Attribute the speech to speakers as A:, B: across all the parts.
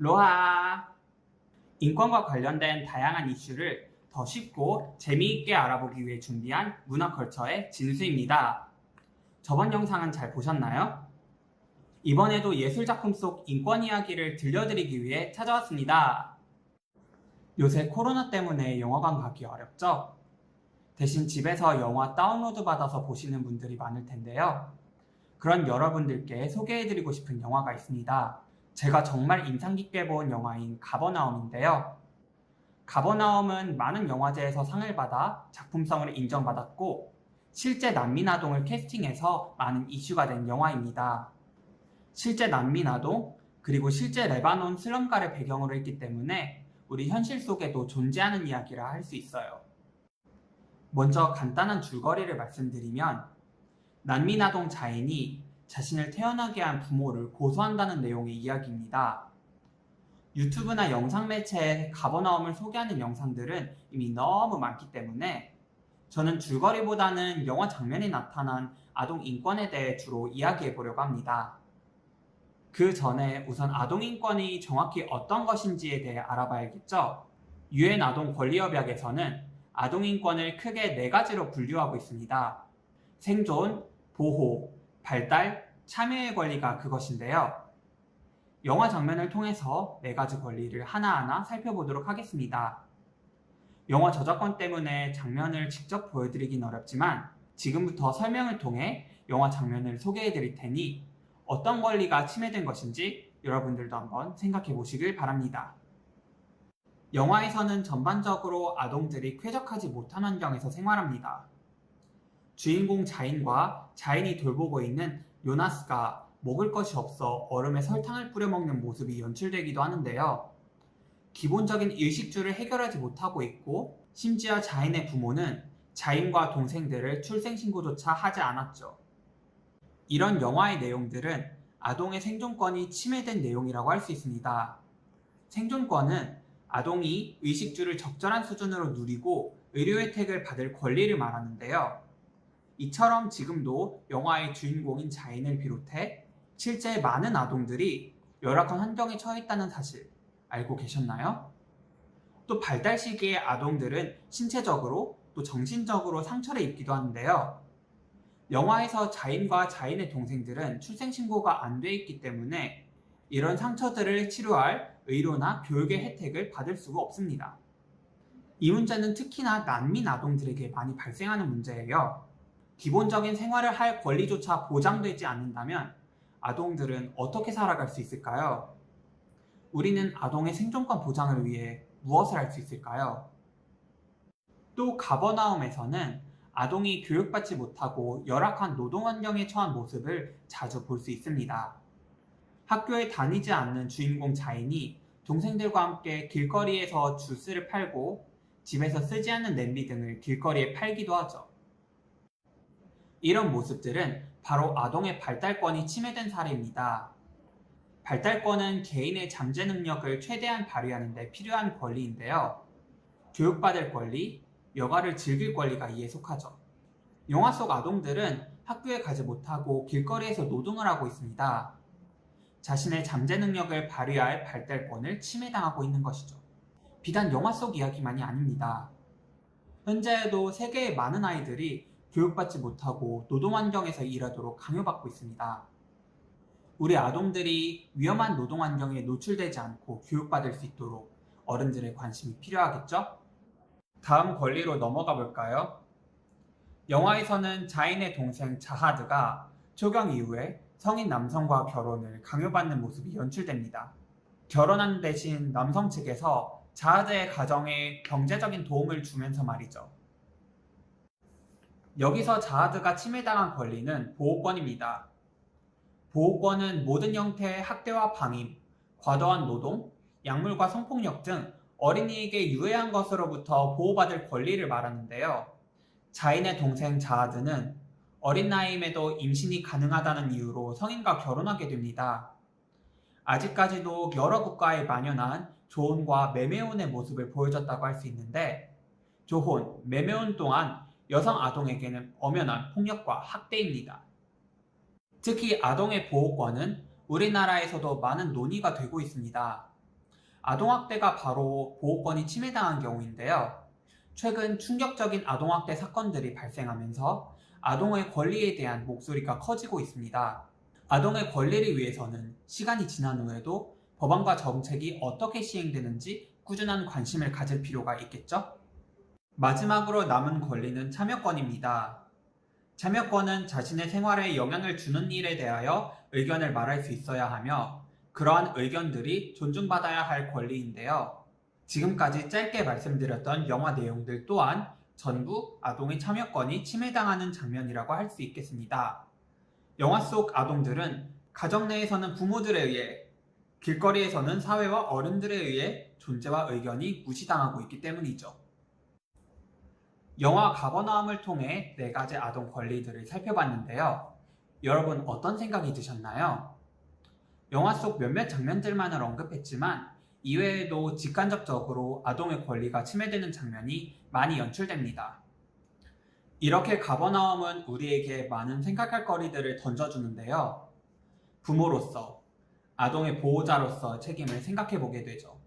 A: 로하! 인권과 관련된 다양한 이슈를 더 쉽고 재미있게 알아보기 위해 준비한 문화컬처의 진수입니다. 저번 영상은 잘 보셨나요? 이번에도 예술작품 속 인권 이야기를 들려드리기 위해 찾아왔습니다. 요새 코로나 때문에 영화관 가기 어렵죠? 대신 집에서 영화 다운로드 받아서 보시는 분들이 많을 텐데요. 그런 여러분들께 소개해드리고 싶은 영화가 있습니다. 제가 정말 인상 깊게 본 영화인 가버나움인데요. 가버나움은 많은 영화제에서 상을 받아 작품성을 인정받았고 실제 난민 아동을 캐스팅해서 많은 이슈가 된 영화입니다. 실제 난민 아동 그리고 실제 레바논 슬럼가를 배경으로 했기 때문에 우리 현실 속에도 존재하는 이야기라 할 수 있어요. 먼저 간단한 줄거리를 말씀드리면 난민 아동 자인이 자신을 태어나게 한 부모를 고소한다는 내용의 이야기입니다. 유튜브나 영상 매체에 가버나움을 소개하는 영상들은 이미 너무 많기 때문에 저는 줄거리보다는 영화 장면에 나타난 아동 인권에 대해 주로 이야기해 보려고 합니다. 그 전에 우선 아동 인권이 정확히 어떤 것인지에 대해 알아봐야겠죠? 유엔 아동 권리협약에서는 아동 인권을 크게 4가지로 분류하고 있습니다. 생존, 보호, 발달, 참여의 권리가 그것인데요. 영화 장면을 통해서 4가지 권리를 하나하나 살펴보도록 하겠습니다. 영화 저작권 때문에 장면을 직접 보여드리긴 어렵지만 지금부터 설명을 통해 영화 장면을 소개해 드릴 테니 어떤 권리가 침해된 것인지 여러분들도 한번 생각해 보시길 바랍니다. 영화에서는 전반적으로 아동들이 쾌적하지 못한 환경에서 생활합니다. 주인공 자인과 자인이 돌보고 있는 요나스가 먹을 것이 없어 얼음에 설탕을 뿌려 먹는 모습이 연출되기도 하는데요. 기본적인 일식주를 해결하지 못하고 있고 심지어 자인의 부모는 자인과 동생들을 출생신고조차 하지 않았죠. 이런 영화의 내용들은 아동의 생존권이 침해된 내용이라고 할 수 있습니다. 생존권은 아동이 의식주를 적절한 수준으로 누리고 의료 혜택을 받을 권리를 말하는데요. 이처럼 지금도 영화의 주인공인 자인을 비롯해 실제 많은 아동들이 열악한 환경에 처해 있다는 사실 알고 계셨나요? 또 발달 시기의 아동들은 신체적으로 또 정신적으로 상처를 입기도 하는데요. 영화에서 자인과 자인의 동생들은 출생신고가 안 돼 있기 때문에 이런 상처들을 치료할 의료나 교육의 혜택을 받을 수가 없습니다. 이 문제는 특히나 난민 아동들에게 많이 발생하는 문제예요. 기본적인 생활을 할 권리조차 보장되지 않는다면 아동들은 어떻게 살아갈 수 있을까요? 우리는 아동의 생존권 보장을 위해 무엇을 할 수 있을까요? 또 가버나움에서는 아동이 교육받지 못하고 열악한 노동 환경에 처한 모습을 자주 볼 수 있습니다. 학교에 다니지 않는 주인공 자인이 동생들과 함께 길거리에서 주스를 팔고 집에서 쓰지 않는 냄비 등을 길거리에 팔기도 하죠. 이런 모습들은 바로 아동의 발달권이 침해된 사례입니다. 발달권은 개인의 잠재 능력을 최대한 발휘하는 데 필요한 권리인데요. 교육받을 권리, 여가를 즐길 권리가 이에 속하죠. 영화 속 아동들은 학교에 가지 못하고 길거리에서 노동을 하고 있습니다. 자신의 잠재 능력을 발휘할 발달권을 침해당하고 있는 것이죠. 비단 영화 속 이야기만이 아닙니다. 현재에도 세계의 많은 아이들이 교육받지 못하고 노동 환경에서 일하도록 강요받고 있습니다. 우리 아동들이 위험한 노동 환경에 노출되지 않고 교육받을 수 있도록 어른들의 관심이 필요하겠죠? 다음 권리로 넘어가 볼까요? 영화에서는 자인의 동생 자하드가 초경 이후에 성인 남성과 결혼을 강요받는 모습이 연출됩니다. 결혼하는 대신 남성 측에서 자하드의 가정에 경제적인 도움을 주면서 말이죠. 여기서 자하드가 침해당한 권리는 보호권입니다. 보호권은 모든 형태의 학대와 방임, 과도한 노동, 약물과 성폭력 등 어린이에게 유해한 것으로부터 보호받을 권리를 말하는데요. 자인의 동생 자하드는 어린 나이임에도 임신이 가능하다는 이유로 성인과 결혼하게 됩니다. 아직까지도 여러 국가에 만연한 조혼과 매매혼의 모습을 보여줬다고 할 수 있는데 조혼, 매매혼 또한 여성 아동에게는 엄연한 폭력과 학대입니다. 특히 아동의 보호권은 우리나라에서도 많은 논의가 되고 있습니다. 아동학대가 바로 보호권이 침해당한 경우인데요. 최근 충격적인 아동학대 사건들이 발생하면서 아동의 권리에 대한 목소리가 커지고 있습니다. 아동의 권리를 위해서는 시간이 지난 후에도 법안과 정책이 어떻게 시행되는지 꾸준한 관심을 가질 필요가 있겠죠? 마지막으로 남은 권리는 참여권입니다. 참여권은 자신의 생활에 영향을 주는 일에 대하여 의견을 말할 수 있어야 하며 그러한 의견들이 존중받아야 할 권리인데요. 지금까지 짧게 말씀드렸던 영화 내용들 또한 전부 아동의 참여권이 침해당하는 장면이라고 할 수 있겠습니다. 영화 속 아동들은 가정 내에서는 부모들에 의해, 길거리에서는 사회와 어른들에 의해 존재와 의견이 무시당하고 있기 때문이죠. 영화 가버나움을 통해 4가지 아동 권리들을 살펴봤는데요. 여러분 어떤 생각이 드셨나요? 영화 속 몇몇 장면들만을 언급했지만 이외에도 직간접적으로 아동의 권리가 침해되는 장면이 많이 연출됩니다. 이렇게 가버나움은 우리에게 많은 생각할 거리들을 던져주는데요. 부모로서, 아동의 보호자로서 책임을 생각해 보게 되죠.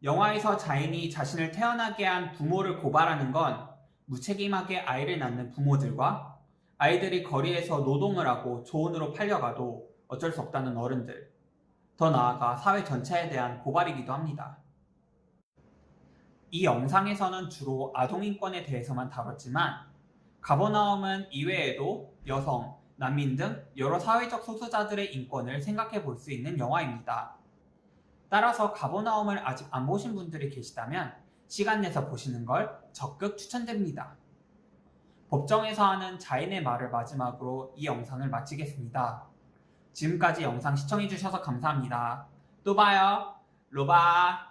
A: 영화에서 자인이 자신을 태어나게 한 부모를 고발하는 건 무책임하게 아이를 낳는 부모들과 아이들이 거리에서 노동을 하고 조언으로 팔려가도 어쩔 수 없다는 어른들, 더 나아가 사회 전체에 대한 고발이기도 합니다. 이 영상에서는 주로 아동인권에 대해서만 다뤘지만 가버나움은 이외에도 여성, 난민 등 여러 사회적 소수자들의 인권을 생각해 볼 수 있는 영화입니다. 따라서 가버나움을 아직 안 보신 분들이 계시다면 시간 내서 보시는 걸 적극 추천드립니다. 법정에서 하는 자인의 말을 마지막으로 이 영상을 마치겠습니다. 지금까지 영상 시청해주셔서 감사합니다. 또 봐요. 로바.